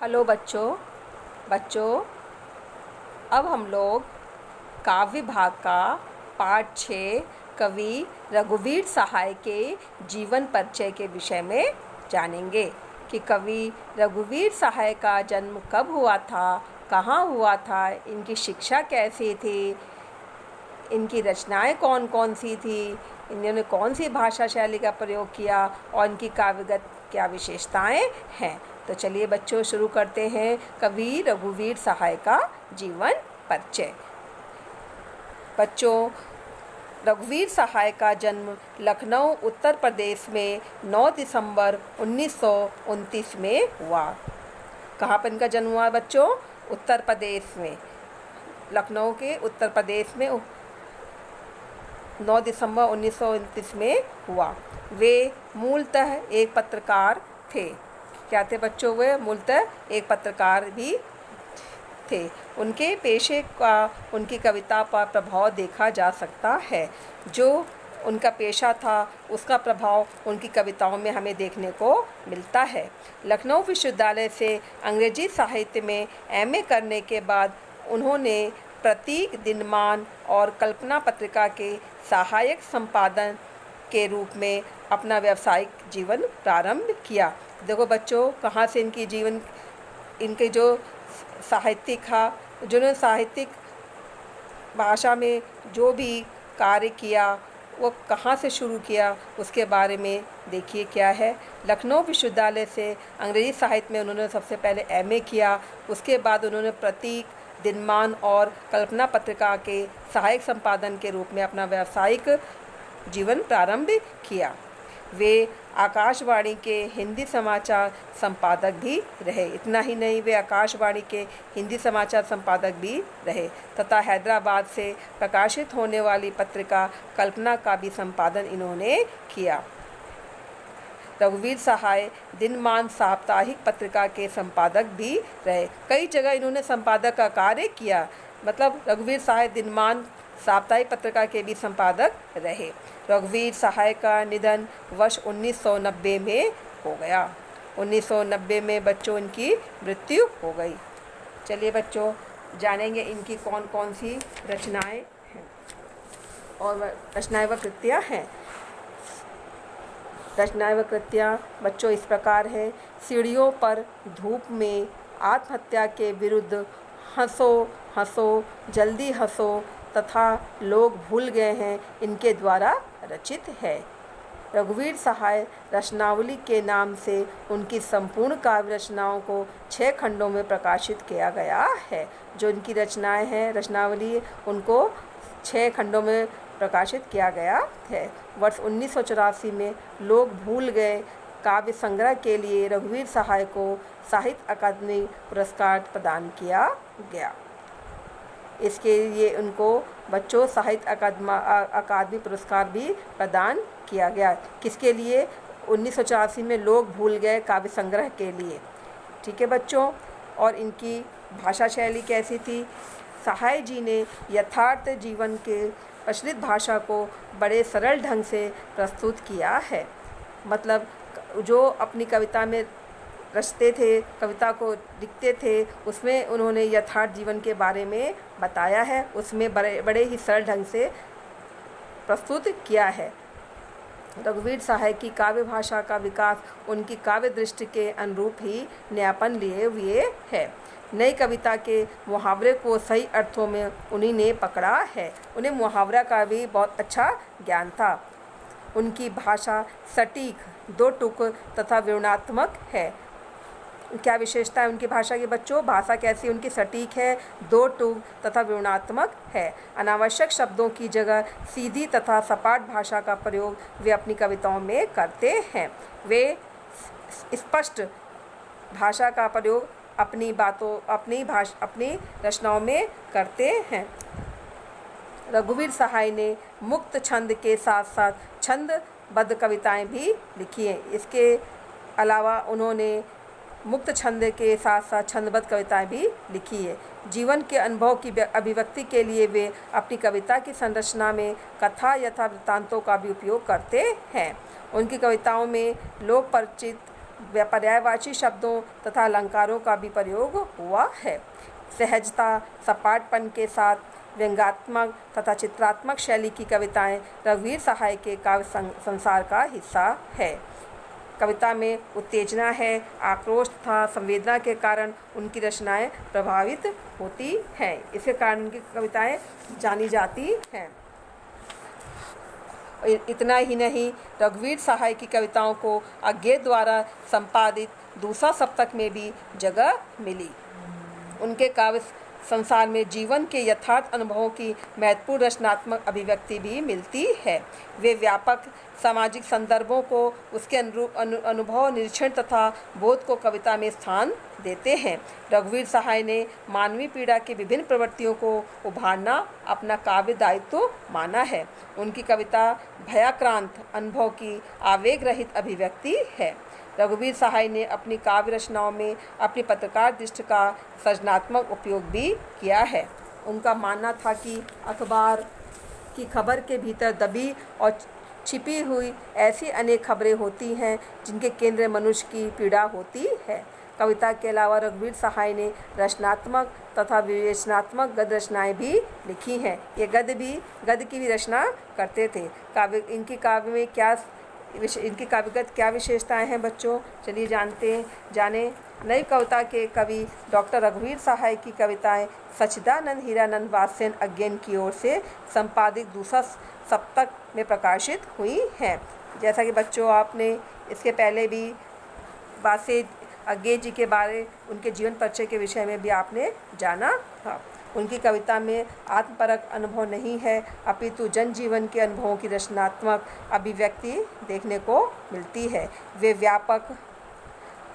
Hello बच्चों। बच्चों, अब हम लोग काव्य भाग का पाठ 6 कवि रघुवीर सहाय के जीवन परिचय के विषय में जानेंगे कि कवि रघुवीर सहाय का जन्म कब हुआ था, कहाँ हुआ था, इनकी शिक्षा कैसी थी, इनकी रचनाएं कौन कौन सी थी, इन्होंने कौन सी भाषा शैली का प्रयोग किया और इनकी काव्यगत क्या विशेषताएं हैं। तो चलिए बच्चों, शुरू करते हैं कवि रघुवीर सहाय का जीवन परिचय। बच्चों, रघुवीर सहाय का जन्म लखनऊ उत्तर प्रदेश में 9 दिसंबर 1929 में हुआ। कहाँ पर इनका जन्म हुआ बच्चों? उत्तर प्रदेश में, लखनऊ के उत्तर प्रदेश में 9 दिसंबर 1929 में हुआ। वे मूलतः एक पत्रकार थे। क्या थे बच्चों? वे मूलतः एक पत्रकार भी थे। उनके पेशे का उनकी कविता पर प्रभाव देखा जा सकता है। जो उनका पेशा था उसका प्रभाव उनकी कविताओं में हमें देखने को मिलता है। लखनऊ विश्वविद्यालय से अंग्रेजी साहित्य में एमए करने के बाद उन्होंने प्रतीक, दिनमान और कल्पना पत्रिका के सहायक संपादन के रूप में अपना व्यावसायिक जीवन प्रारंभ किया। देखो बच्चों, कहाँ से इनके जो साहित्यिक था, जिन्होंने साहित्यिक भाषा में जो भी कार्य किया वो कहाँ से शुरू किया, उसके बारे में देखिए क्या है। लखनऊ विश्वविद्यालय से अंग्रेजी साहित्य में उन्होंने सबसे पहले एमए किया। उसके बाद उन्होंने प्रतीक, दिनमान और कल्पना पत्रिका के सहायक संपादन के रूप में अपना व्यावसायिक जीवन प्रारंभ किया। वे आकाशवाणी के हिंदी समाचार संपादक भी रहे। इतना ही नहीं, वे आकाशवाणी के हिंदी समाचार संपादक भी रहे तथा हैदराबाद से प्रकाशित होने वाली पत्रिका कल्पना का भी संपादन इन्होंने किया। रघुवीर सहाय दिनमान साप्ताहिक पत्रिका के संपादक भी रहे। कई जगह इन्होंने संपादक का कार्य किया। मतलब रघुवीर सहाय दिनमान साप्ताहिक पत्रिका के भी संपादक रहे। रघुवीर सहाय का निधन वर्ष 1990 में हो गया। 1990 में बच्चों इनकी मृत्यु हो गई। चलिए बच्चों, जानेंगे इनकी कौन कौन सी रचनाएं हैं और रचनाएं व कृतियाँ हैं। रचनाएं व कृतियाँ बच्चों इस प्रकार है। सीढ़ियों पर धूप में आत्महत्या के विरुद्ध हंसो हंसो जल्दी हंसो तथा लोग भूल गए हैं, इनके द्वारा रचित है। रघुवीर सहाय रचनावली के नाम से उनकी संपूर्ण काव्य रचनाओं को 6 खंडों में प्रकाशित किया गया है। जो इनकी रचनाएं हैं, रचनावली, उनको 6 खंडों में प्रकाशित किया गया है। वर्ष 1984 में लोग भूल गए काव्य संग्रह के लिए रघुवीर सहाय को साहित्य अकादमी पुरस्कार प्रदान किया गया। इसके लिए उनको बच्चों साहित्य अकादमी पुरस्कार भी प्रदान किया गया। किसके लिए? 1984 में लोग भूल गए काव्य संग्रह के लिए। ठीक है बच्चों। और इनकी भाषा शैली कैसी थी? सहाय जी ने यथार्थ जीवन के प्रचलित भाषा को बड़े सरल ढंग से प्रस्तुत किया है। मतलब जो अपनी कविता में रचते थे, कविता को लिखते थे, उसमें उन्होंने यथार्थ जीवन के बारे में बताया है। उसमें बड़े ही सरल ढंग से प्रस्तुत किया है। रघुवीर सहाय की काव्य भाषा का विकास उनकी काव्य दृष्टि के अनुरूप ही नयापन लिए हुए है। नई कविता के मुहावरे को सही अर्थों में उन्हीं ने पकड़ा है। उन्हें मुहावरा का भी बहुत अच्छा ज्ञान था। उनकी भाषा सटीक, 2 टुक तथा विवरणात्मक है। क्या विशेषता है उनकी भाषा की बच्चों? भाषा कैसी उनकी? सटीक है, 2 टुक तथा विवरणात्मक है। अनावश्यक शब्दों की जगह सीधी तथा सपाट भाषा का प्रयोग वे अपनी कविताओं में करते हैं। वे स्पष्ट भाषा का प्रयोग अपनी रचनाओं में करते हैं। रघुवीर सहाय ने मुक्त छंद के साथ साथ छंदबद्ध कविताएं भी लिखी हैं। इसके अलावा उन्होंने मुक्त छंद के साथ साथ छंदबद्ध कविताएं भी लिखी है। जीवन के अनुभव की अभिव्यक्ति के लिए वे अपनी कविता की संरचना में कथा यथा वृत्तांतों का भी उपयोग करते हैं। उनकी कविताओं में लोक परिचित पर्यायवाची शब्दों तथा अलंकारों का भी प्रयोग हुआ है। सहजता, सपाटपन के साथ व्यंग्यात्मक तथा चित्रात्मक शैली की कविताएं रघुवीर सहाय के काव्य संसार का हिस्सा है। कविता में उत्तेजना है, आक्रोश तथा संवेदना के कारण उनकी रचनाएं प्रभावित होती हैं। इसके कारण उनकी कविताएं जानी जाती हैं। इतना ही नहीं, रघुवीर सहाय की कविताओं को अज्ञे द्वारा संपादित दूसरा सप्तक में भी जगह मिली। उनके काव्य संसार में जीवन के यथार्थ अनुभवों की महत्वपूर्ण रचनात्मक अभिव्यक्ति भी मिलती है। वे व्यापक सामाजिक संदर्भों को उसके अनुरूप अनुभव, निरीक्षण तथा बोध को कविता में स्थान देते हैं। रघुवीर सहाय ने मानवीय पीड़ा की विभिन्न प्रवृत्तियों को उभारना अपना काव्य दायित्व माना है। उनकी कविता भयाक्रांत अनुभव की आवेग रहित अभिव्यक्ति है। रघुवीर सहाय ने अपनी काव्य रचनाओं में अपनी पत्रकार दृष्टि का सृजनात्मक उपयोग भी किया है। उनका मानना था कि अखबार की खबर के भीतर दबी और छिपी हुई ऐसी अनेक खबरें होती हैं जिनके केंद्र मनुष्य की पीड़ा होती है। कविता के अलावा रघुवीर सहाय ने रचनात्मक तथा विवेचनात्मक गद्य रचनाएं भी लिखी हैं। ये गद्य की भी रचना करते थे। इनकी काव्यगत क्या विशेषताएं हैं बच्चों, चलिए जाने। नई कविता के कवि डॉक्टर रघुवीर सहाय की कविताएं सच्चिदानंद हीरानंद वात्स्यन अज्ञेन की ओर से संपादित दूसरा सप्तक में प्रकाशित हुई हैं। जैसा कि बच्चों आपने इसके पहले भी वात्स्यन अज्ञे जी के बारे, उनके जीवन परिचय के विषय में भी आपने जाना था। उनकी कविता में आत्मपरक अनुभव नहीं है, अपितु जनजीवन के अनुभवों की रचनात्मक अभिव्यक्ति देखने को मिलती है। वे व्यापक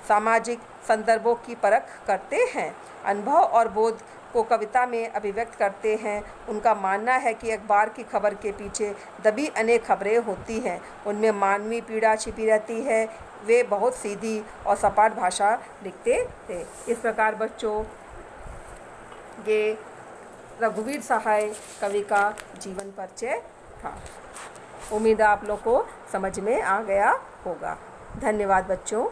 सामाजिक संदर्भों की परख करते हैं, अनुभव और बोध को कविता में अभिव्यक्त करते हैं। उनका मानना है कि अखबार की खबर के पीछे दबी अनेक खबरें होती हैं, उनमें मानवीय पीड़ा छिपी रहती है। वे बहुत सीधी और सपाट भाषा लिखते थे। इस प्रकार बच्चों ये रघुवीर सहाय कवि का जीवन परिचय था। उम्मीद है आप लोग को समझ में आ गया होगा। धन्यवाद बच्चों।